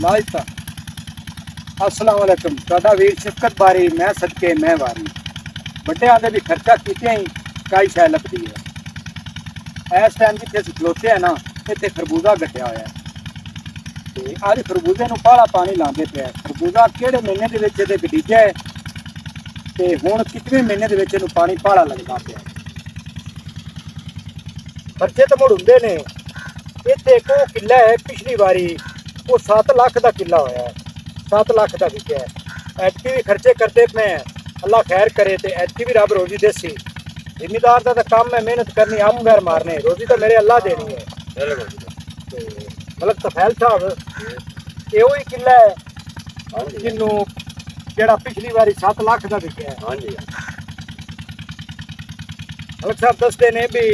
लाजता अस्सलाम वालेकुम तुहाडा वीर शिफकत बारी मैं सदके मैं वारी बड़े आदे भी खर्चा कीते ही काई शै लभदी है। इस टाइम जिथे असीं खलोते हैं ना इत्थे खरबूजा गड्ढिया होया ते अज खरबूजे नूं पाला पानी लांदे पिया। खरबूजा किहड़े महीने दे विच इहदे गडीजा है ते हुण कितने महीने दे विच इहनूं पानी पाला लगदा पिया। खर्चे तो मुड़ हुंदे ने। इत्थे एक किला है पिछली बारी वो 7 लाख का किला होया है, 7 लाख का बिकया है। ऐतकी भी खर्चे करते पे अल्लाह खैर करे तो ऐतकी भी रब रोजी देसी। जिमीदार का तो काम है मेहनत करनी आम पैर मारने, रोजी तो मेरे अल्लाह देनी है। मलक तफैल साहब यो ही किला है जिन्नू जेड़ा पिछली बारी 7 लाख का बिकया है। मलक साहब दसते ने भी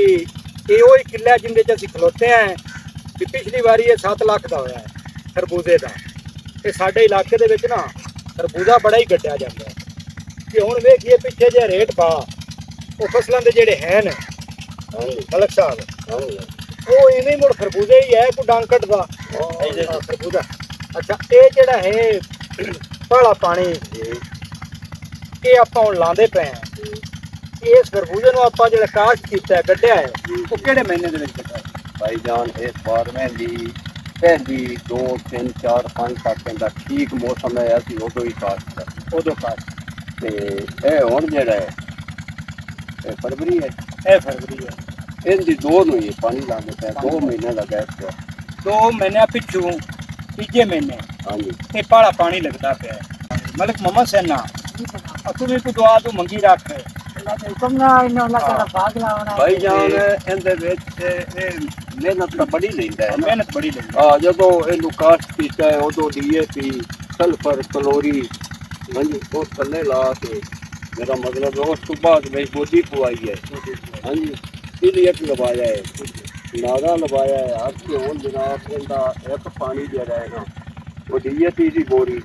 यो ही किला है जिंदे असीं खलोते हैं भी पिछली बारी ये 7 लाख का होया है खरबूजे का। ते साडे इलाके दे विच ना खरबूजा बड़ा ही गड्ढिया जाता है कि हुण वेखिए पिछे जे रेट पा वो फसलों के जेडे हैं मलक साहब वो इवें मुड़ खरबूजे ही है कोई डांकट का खरबूजा। अच्छा ये जेड़ा है पाला पानी ये आपां हुण लांदे पे हैं। इस खरबूजे नूं आपां जेड़ा काश्त कीता है गड्ढिया है वो किहड़े महीने दे विच गड्ढिया है भाईजान? इस बार में भी पहली 2 3 4 5 तक का ठीक मौसम है असीं उदों ही काश्त उदों काश्त ते हुण जेड़ा है फरवरी है, फरवरी है इनकी 2 नूं ही पानी लाने पे 2 महीने लगा है। 2 महीने पिछू तीजे महीने हाँ जी ये पाला पानी लगता पे। मलिक मोहम्मद सैना तू भी कोई दुआ तू मंगी रख भाईजान इहदे विच मेहनत तो बड़ी लैंदा है। मेहनत बड़ी लैंदा हाँ जो इनू काश्त कीता है उदों DAP सल्फर क्लोरी हाँ जी वो थल्ले ला के मेरा मतलब है उस तो बाद में गोदी पवाई है हाँ जी पीलियट लवाया है नागा लवाया है। आपके हुण जनाब इनका एक पानी जेड़ा है ना वो DAP की बोरी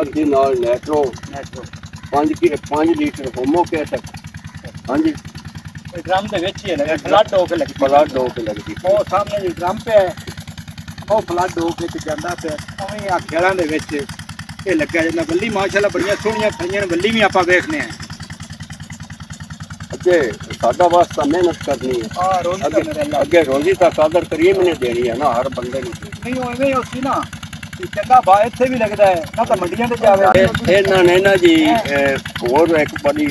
अद्धी नाल नैट्रो 5 लीटर होमो कैट हाँ जी ड्रम दे विच ही है फ्लड हो के लगदी वो सामने जी ड्रम पे है वो फ्लड हो के जांदा पे उवें आ खेड़ां दे विच ये लग्या जांदा। बल्ली माशाअल्लाह बड़ियां सोहणियां खड़ियां ने बल्ली भी आपां वेखने हैं। अगे साडा वास्ता मेहनत करनी है हां रोजी दा मेरे अल्लाह अगे रोजी दा कादर करीम ने देनी है ना हर बंदे नूं नहीं उवें होसी ना चंगा भाव इत्थे भी लगदा है ना तो मंडियां ते जावे। इन्हां ने ना जी होर एक बड़ी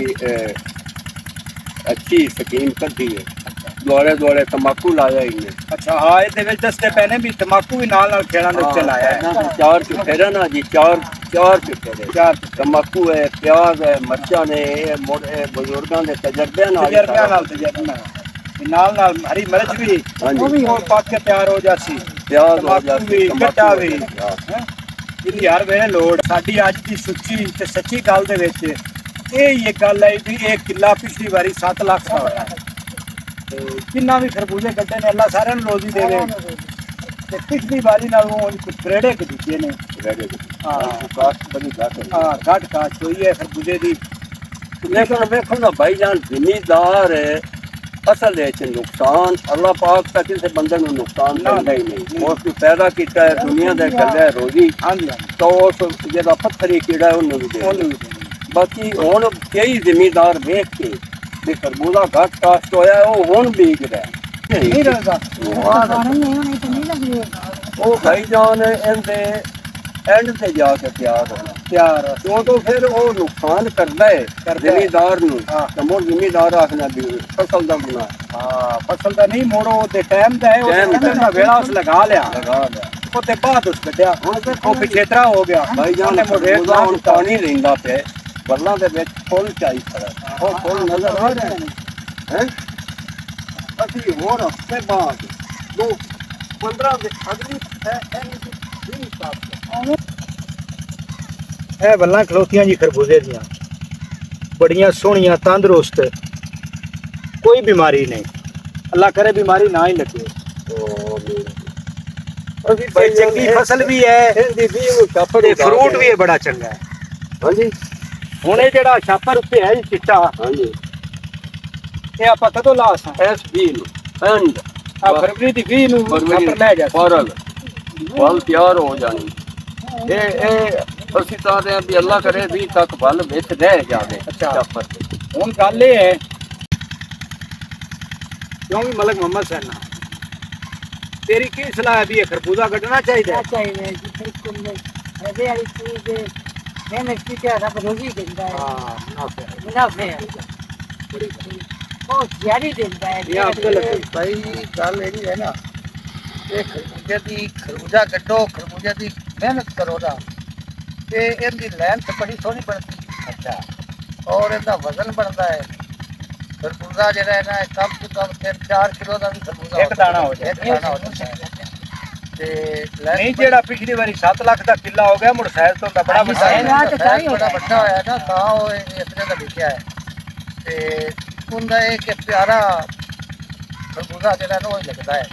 अच्छी स्कीम कड्डी है द्वारे तंबाकू लाया इन्हें। अच्छा हाँ ये दसते पैने भी तंबाकू भी नाल खेड़ा दे उत्ते लाया है। 4 चुफेरे ना जी 4 चुफेरे तंबाकू है प्याज है मर्चा ने बुजुर्गों के तजर्बे नाल हरी मिर्च भी वो भी हो पक के तैयार हो जासी प्याज हो जासी कट्टा भी इन्दी हर वेले लोड़। साडी अज दी सुच्ची ते सच्ची गल दे विच ये गल है भी एक किला पिछली बारी 7 लाख का होया है। जिन्ना भी खरबूजे कट्टे ने अल्लाह सारे रोजी देवे ते पिछली बारी नालों ग्रेडे कटीजे ने काश्त बड़ी घट काश्त हुई है खरबूजे दी। लेकिन वेखो ना भाईजान जिमीदार असल नुकसान अल्लाह पाक का किसी बंदे को नुकसान करता ही नहीं। उसको पैदा किया है दुनिया का गल है रोजी तो उस जरा पत्थरी कीड़ा है उन्होंने बाकी हुण कई जिमीदार वेख के भी खरबूजा घट काश्त होया है वो हुण बीज रहा वो भाईजान इनके एंड से जाके तैयार क्यों तो फिर वो नुकसान करता है जिमीदार नूं तो मोड़ जिमीदार आखना भी फसल का गुना हाँ फसल का नहीं मोड़ो ते टाइम का है वेला उस लगा लिया उसके बाद उस कटिया वो पिछेतरा हो गया। भाईजान खरबूजा हुण पानी लैंदा पे बल्लां दे विच फुल चाई खड़ा वो फुल नजर आ रहे हैं असीं होर हफ्ते बाद 2-15 दे अगली है बल्ला खलोतियां जी खरबूजे दियां बड़ियां सोहणियां तंदुरुस्त कोई बीमारी नहीं अल्लाह करे बीमारी ना ही लगे। चंगी फसल भी है फ्रूट भी है बड़ा चंगा है। हाँ जी हुण ये जेड़ा छापर उत्ते है चिट्टा हाँ जी ये आपां कदों ला S20 एंड फरवरी दी 20 नूं छापर लै जा फल तैयार हो जानी ਇਹ ਅਸੀਂ ਤਾਂ ਰਹੇ ਵੀ ਅੱਲਾ ਕਰੇ 20 ਤੱਕ ਬਲ ਵਿੱਚ ਰਹਿ ਜਾਵੇ। ਅੱਛਾ। ਚਾਪਰ ਤੇ ਹੁਣ ਗੱਲ ਇਹ ਹੈ ਕਿਉਂ ਵੀ ਮਲਕ ਮੁਹੰਮਦ ਸੈਨਾ तेरी की सलाह है भी ये खरबूजा कटना चाहिए? चाहिए जी, बिल्कुल नहीं। हृदय वाली चीज मेहनत की क्या रब रोजी देता है। हाँ, मुनाफे है। मुनाफे है, बड़ी बात। बहुत ज्यादा देता है। ये आपको लगता है? भाई गल यही है ना कि खरबूजे की खरबूजा कट्टो, खरबूजे की मेहनत करो ना ते इनकी लेंथ बड़ी सोहनी बनती अच्छा और इनका वजन बनता है। खरबूजा जो है ना कम से कम 3-4 किलो का भी खरबूजा एक दाना हो जाए। एक दाना हो जाता है ते नहीं जेड़ा पिछली बारी 7 लाख का किला हो गया मुड़ साइज तो बड़ा हाँ, बड़ा साइज है। लाख का ही बड़ा होता है। बड़ा होया ना ਤਾਂ ਉਹ ਇਤਨੇ ਦਾ ਵਿਕਿਆ ਹੈ ਤੇ ਉਹਦਾ ਇਹ ਕਿ ਪਿਆਰਾ ਖਰਬੂਜ਼ਾ ਜਿਹੜਾ ਨਾ ਉਹ ਹੀ ਲੱਗਦਾ ਹੈ।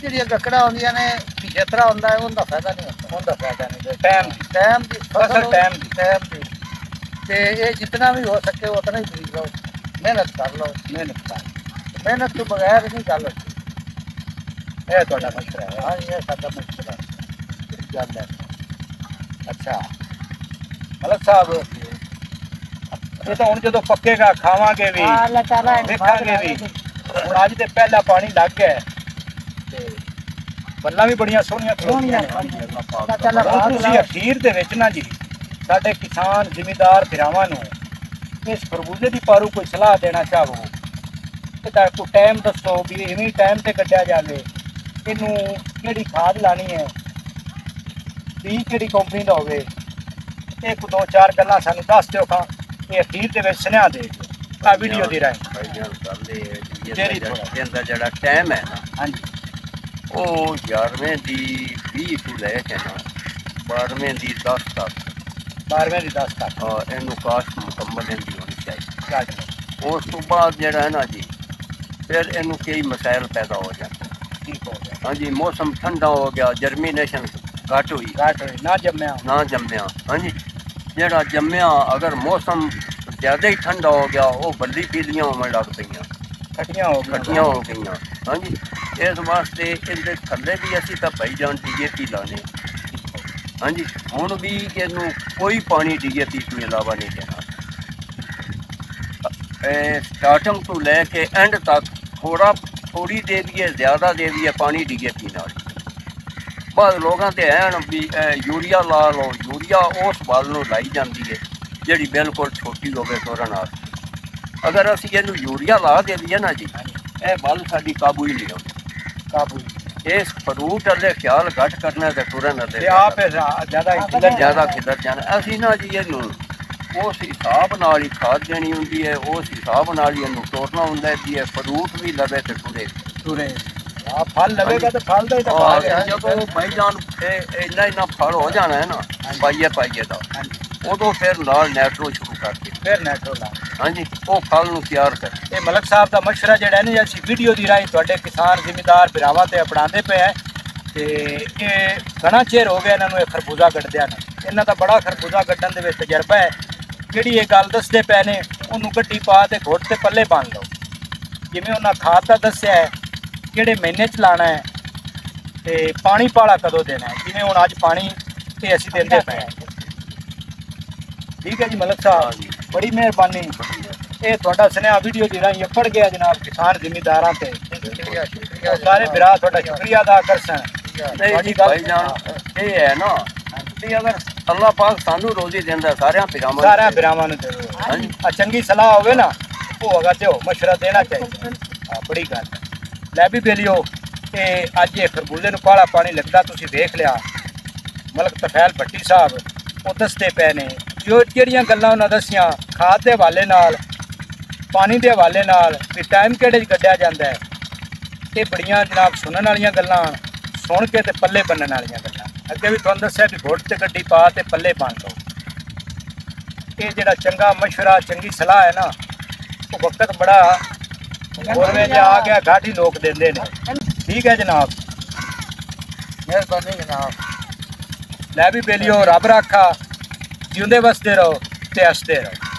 ਜਿਹੜੀਆਂ ਗੱਕੜਾਂ ਹੁੰਦੀਆਂ ਨੇ ਪਿਛਤਰਾ ਹੁੰਦਾ ਹੈ ਉਹਦਾ ਫਾਇਦਾ ਨਹੀਂ ਹੁੰਦਾ। ਉਹਦਾ ਫਾਇਦਾ ਨਹੀਂ ਟਾਈਮ ਦੀ ਫਸਲ ਟਾਈਮ ਦੀ ਤੇ ਇਹ ਜਿੰਨਾ ਵੀ ਹੋ ਸਕੇ ਉਤਨਾ ਹੀ ਬੀਜ ਲਓ, ਮਿਹਨਤ ਕਰ ਲਓ। ਮਿਹਨਤ ਤੋਂ ਬਗੈਰ ਨਹੀਂ ਗੱਲ ਹੁੰਦੀ। ਇਹ ਤੁਹਾਡਾ ਮਸ਼ਵਰਾ ਹੈ। ਹਾਂ ਇਹ ਸਾਡਾ ਮਸ਼ਵਰਾ ਗੱਲ ਹੈ। ਅੱਛਾ ਮਲਕ ਸਾਹਿਬ ਇਹ ਤਾਂ ਹੁਣ ਜਦੋਂ ਪੱਕੇਗਾ ਖਾਵਾਂਗੇ ਵੀ हाँ, अल्लाह ताला ਦੇਖਾਂਗੇ ਵੀ। ਹੁਣ ਅੱਜ ਤੇ ਪਹਿਲਾ ਪਾਣੀ ਲੱਗ ਗਿਆ ਤੇ ਬੱਲਾਂ ਵੀ ਬੜੀਆਂ ਸੋਹਣੀਆਂ ਖਲੋਣੀਆਂ ਨੇ। अल्लाह ताला ਹੁਣ पाक ਤੁਸੀਂ ਅਖੀਰ ਦੇ ਵਿੱਚ ਨਾ ਜੀ ਸਾਡੇ ਕਿਸਾਨ ਜ਼ਿਮੀਂਦਾਰ ਭਰਾਵਾਂ ਨੂੰ ਇਸ ਖਰਬੂਜ਼ੇ ਦੀ ਪਾਰੂ ਕੋਈ ਸਲਾਹ ਦੇਣਾ ਚਾਹੋ ਤੇ ਤਾਂ ਕੋਈ ਟਾਈਮ ਦੱਸੋ ਵੀ ਇਵੇਂ ਟਾਈਮ ਤੇ ਕੱਢਿਆ ਜਾਵੇ। ਇਹਨੂੰ ਕਿਹੜੀ ਖਾਦ ਲਾਣੀ ਹੈ, ਬੀ ਕਿਹੜੀ ਕੰਪਨੀ ਦਾ ਹੋਵੇ, ਇੱਕ ਦੋ ਚਾਰ ਗੱਲਾਂ ਸਾਨੂੰ ਦੱਸ ਦਿਓ ਖਾਂ ਇਹ ਅਖੀਰ ਦੇ ਵਿੱਚ ਸੁਨੇਹਾ ਦੇ ਦਿਓ ਆ ਵੀਡੀਓ ਦੀ ਰਾਹੀਂ। ਭਾਈਜਾਨ ਗੱਲ ਇਹ ਹੈ ਜੀ ਜਿਹੜੀ ਥੋੜ੍ਹਾ। ਇਹਦਾ ਜਿਹੜਾ ਟਾਈਮ ਹੈ ਨਾ ਹਾਂਜੀ ਉਹ 11ਵੇਂ ਦੀ 20 ਤੋਂ ਲੈ ਕੇ ਨਾ 12ਵੇਂ ਦੀ 10 ਤੱਕ 12ਵੇਂ ਦੀ 10 ਤੱਕ ਇਹਨੂੰ ਕਾਸ਼ਤ ਮੁਕੰਮਲ ਇਹਦੀ ਹੋਣੀ ਚਾਹੀਦੀ। ਕੱਢ ਲਓ। ਉਸ ਤੋਂ ਬਾਅਦ ਜਿਹੜਾ ਹੈ ਨਾ ਜੀ ਫਿਰ ਇਹਨੂੰ ਕਈ ਮਸਾਇਲ ਪੈਦਾ ਹੋ ਜਾਂਦੇ। ਠੀਕ ਹੋ ਗਿਆ। ਹਾਂਜੀ ਮੌਸਮ ਠੰਡਾ ਹੋ ਗਿਆ, ਜਰਮੀਨੇਸ਼ਨ ਘੱਟ ਹੋਈ, ਘੱਟ ਹੋਈ ਨਾ ਜੰਮਿਆ। ਨਾ ਜੰਮਿਆ। ਹਾਂਜੀ ਜਿਹੜਾ ਜੰਮਿਆ ਅਗਰ ਮੌਸਮ ਜ਼ਿਆਦਾ ਹੀ ਠੰਡਾ ਹੋ ਗਿਆ ਉਹ ਬੱਲੀ ਪੀਲੀਆਂ ਹੋਣ ਲੱਗ ਪਈਆਂ, ਖੱਟੀਆਂ ਹੋ ਗਈਆਂ। ਖੱਟੀਆਂ ਹੋ ਗਈਆਂ। ਹਾਂਜੀ ਇਸ ਵਾਸਤੇ ਇਹਦੇ ਥੱਲੇ ਵੀ ਅਸੀਂ ਤਾਂ ਭਾਈਜਾਨ ਡੀਏਪੀ ਲਾਣੇ। ਹਾਂਜੀ ਹੁਣ ਵੀ ਇਹਨੂੰ ਕੋਈ ਪਾਣੀ ਡੀਏਪੀ ਤੋਂ ਇਲਾਵਾ ਨਹੀਂ ਦੇਣਾ। ਸਟਾਰਟਿੰਗ ਤੋਂ ਲੈ ਕੇ ਐਂਡ ਤੱਕ ਥੋੜੀ ਦੇ ਦਈਏ, ਜ਼ਿਆਦਾ ਦੇ ਦਈਏ ਪਾਣੀ ਡੀਏਪੀ ਨਾਲ। ਬਾਅਦ ਲੋਕਾਂ ਤੇ ਐਨ ਵੀ ਯੂਰੀਆ ਲਾ ਲਓ। ਯੂਰੀਆ ਉਸ ਬਲ ਨੂੰ ਲਾਈ ਜਾਂਦੀ ਹੈ ਜਿਹੜੀ ਬਿਲਕੁਲ ਛੋਟੀ ਹੋਵੇ ਤੋਰਨ ਨਾਲ। ਅਗਰ ਅਸੀਂ ਇਹਨੂੰ ਯੂਰੀਆ ਲਾ ਦੇ ਦਈਏ ਨਾ ਜੀ ਇਹ ਬਲ ਸਾਡੀ ਕਾਬੂ ਹੀ ਨਹੀਂ ਆਉਂਦੀ। ਕਾਬੂ ਇਸ ਫਰੂਟ ਵਾਲੇ ਖਿਆਲ ਘੱਟ ਕਰਨਾ ਤੇ ਤੁਰਨ ਵਾਲੇ ਤੇ ਆਪ ਜ਼ਿਆਦਾ ਖਿਲਰ ਜ਼ਿਆਦਾ ਖਿਲਰ ਜਾਣਾ। ਅਸੀਂ ਨਾ ਜੀ ਇਹਨੂੰ ਉਸ ਹਿਸਾਬ ਨਾਲ ਹੀ ਖਾਦ ਦੇਣੀ ਹੁੰਦੀ ਹੈ, ਉਸ ਹਿਸਾਬ ਨਾਲ ਹੀ ਇਹਨੂੰ ਤੋੜਨਾ ਹੁੰਦਾ ਹੈ ਵੀ ਇਹ ਫਰੂਟ ਵੀ ਲਵੇ ਤੇ ਟੁਰੇ। ਤੁਰੇ ਆ ਫਲ ਲਵੇਗਾ ਤੇ ਫਲ ਦਾ ਹੀ ਤਾਂ ਬਾਗ ਹੈ। ਜਦੋਂ ਭਾਈਜਾਨ ਇੰਨਾ ਫਲ ਹੋ ਜਾਣਾ ਹੈ ਨਾ ਪਾਈਏ ਦਾ ਉਦੋਂ ਫਿਰ ਨਾਲ ਨੈਟਰੋ ਸ਼ੁਰੂ ਕਰਕੇ ਫਿਰ ਨੈਟਰਲ ਆ। ਹਾਂਜੀ ਉਹ ਫਲ ਨੂੰ ਤਿਆਰ ਕਰ। ਇਹ ਮਲਕ ਸਾਹਿਬ ਦਾ ਮਸ਼ਵਰਾ ਜਿਹੜਾ ਨੇ ਅਸੀਂ ਵੀਡੀਓ ਦੀ ਰਾਹੀਂ ਤੁਹਾਡੇ ਕਿਸਾਨ ਜ਼ਿਮੀਂਦਾਰ ਭਰਾਵਾਂ ਤੇ ਅਪਣਾਉਂਦੇ ਪਏ ਹੈ ਤੇ ਇਹ ਘਣਾ ਚਿਰ ਹੋ ਗਿਆ ਇਹਨਾਂ ਨੂੰ ਇਹ ਖਰਬੂਜ਼ਾ ਕੱਢਦਿਆਂ ਨੇ। ਇਹਨਾਂ ਦਾ ਬੜਾ ਖਰਬੂਜ਼ਾ ਕੱਢਣ ਦੇ ਵਿੱਚ ਤਜਰਬਾ ਹੈ। ਜਿਹੜੀ ਇਹ ਗੱਲ ਦੱਸਦੇ ਪਏ ਨੇ ਉਹਨੂੰ ਗੱਡੀ ਪਾ ਤੇ ਘੁੱਟ ਤੇ ਪੱਲੇ ਬੰਨ ਲਓ। ਜਿਵੇਂ ਉਹਨਾਂ ਖਾਦ ਦਾ ਦੱਸਿਆ ਹੈ ਕਿਹੜੇ ਮਹੀਨੇ 'ਚ ਲਾਣਾ ਹੈ ਤੇ ਪਾਣੀ ਪਾਲਾ ਕਦੋਂ ਦੇਣਾ ਹੈ। ਜਿਵੇਂ ਹੁਣ ਅੱਜ ਪਾਣੀ ਤੇ ਅਸੀਂ ਦਿੰਦੇ ਪਏ ਹਾਂ। ਠੀਕ ਹੈ ਜੀ ਮਲਕ ਸਾਹਿਬ ਬੜੀ ਮਿਹਰਬਾਨੀ। ਇਹ ਤੁਹਾਡਾ ਸੁਨੇਹਾ ਵੀਡੀਓ ਦੀ ਰਾਹੀਂ ਪੜ ਗਿਆ ਜਨਾਬ ਕਿਸਾਨ ਜ਼ਿਮੀਂਦਾਰਾਂ ਤੇ। ਸਾਰੇ ਭਰਾ ਤੁਹਾਡਾ ਸ਼ੁਕਰੀਆ ਅਦਾ ਕਰਸਨ। ਤੁਹਾਡੀ ਭਾਈਜਾਨ ਇਹ ਹੈ ਨਾ ਵੀ ਅਗਰ ਅੱਲਾਹ ਪਾਕ ਸਾਨੂੰ ਰੋਜ਼ੀ ਦਿੰਦਾ ਸਾਰਿਆਂ ਭਰਾਵਾਂ ਨੂੰ ਦਿਓ। ਹਾਂਜੀ ਆ ਚੰਗੀ ਸਲਾਹ ਹੋਵੇ ਨਾ ਉਹ ਅਗਾ ਦਿਓ ਮਸ਼ਵਰਾ ਦੇਣਾ ਚਾਹੀਦਾ। ਹਾਂ ਬੜੀ ਗੱਲ ਹੈ। ਲੈ ਵੀ ਬੇਲੀਓ ਤੇ ਅੱਜ ਇਹ ਖਰਬੂਜ਼ੇ ਨੂੰ ਪਾਲਾ ਪਾਣੀ ਲੱਗਦਾ ਤੁਸੀਂ ਵੇਖ ਲਿਆ। ਮਲਕ ਤਫੈਲ ਭੱਟੀ ਸਾਹਿਬ ਉਹ ਦੱਸਦੇ ਪਏ ਨੇ ਜੋ ਜਿਹੜੀਆਂ ਗੱਲਾਂ ਉਹਨਾਂ ਦੱਸੀਆਂ ਖਾਦ ਦੇ ਹਵਾਲੇ ਨਾਲ, ਪਾਣੀ ਦੇ ਹਵਾਲੇ ਨਾਲ ਵੀ ਟਾਈਮ ਕਿਹੜੇ 'ਚ ਕੱਢਿਆ ਜਾਂਦਾ ਹੈ। ਇਹ ਬੜੀਆਂ ਜਨਾਬ ਸੁਣਨ ਵਾਲੀਆਂ ਗੱਲਾਂ, ਸੁਣ ਕੇ ਤੇ ਪੱਲੇ ਬੰਨਣ ਵਾਲੀਆਂ ਗੱਲਾਂ। ਅੱਗੇ ਵੀ ਤੁਹਾਨੂੰ ਦੱਸਿਆ ਵੀ ਘੁੱਟ ਤੇ ਗੱਡੀ ਪਾ ਤੇ ਪੱਲੇ ਬੰਨ ਲਓ। ਇਹ ਜਿਹੜਾ ਚੰਗਾ ਮਸ਼ਵਰਾ ਚੰਗੀ ਸਲਾਹ ਹੈ ਨਾ ਉਹ ਵਕਤ ਬੜਾ ਹੋਰ ਵੇਲੇ ਆ ਗਿਆ ਘੱਟ ਹੀ ਲੋਕ ਦਿੰਦੇ ਨੇ। ਠੀਕ ਹੈ ਜਨਾਬ ਮਿਹਰਬਾਨੀ ਜਨਾਬ। ਲੈ ਵੀ ਬੇਲੀਓ ਰੱਬ ਰਾਖਾ ਜਿਉਂਦੇ ਵਸਦੇ ਰਹੋ ਤੇ ਹੱਸਦੇ ਰਹੋ।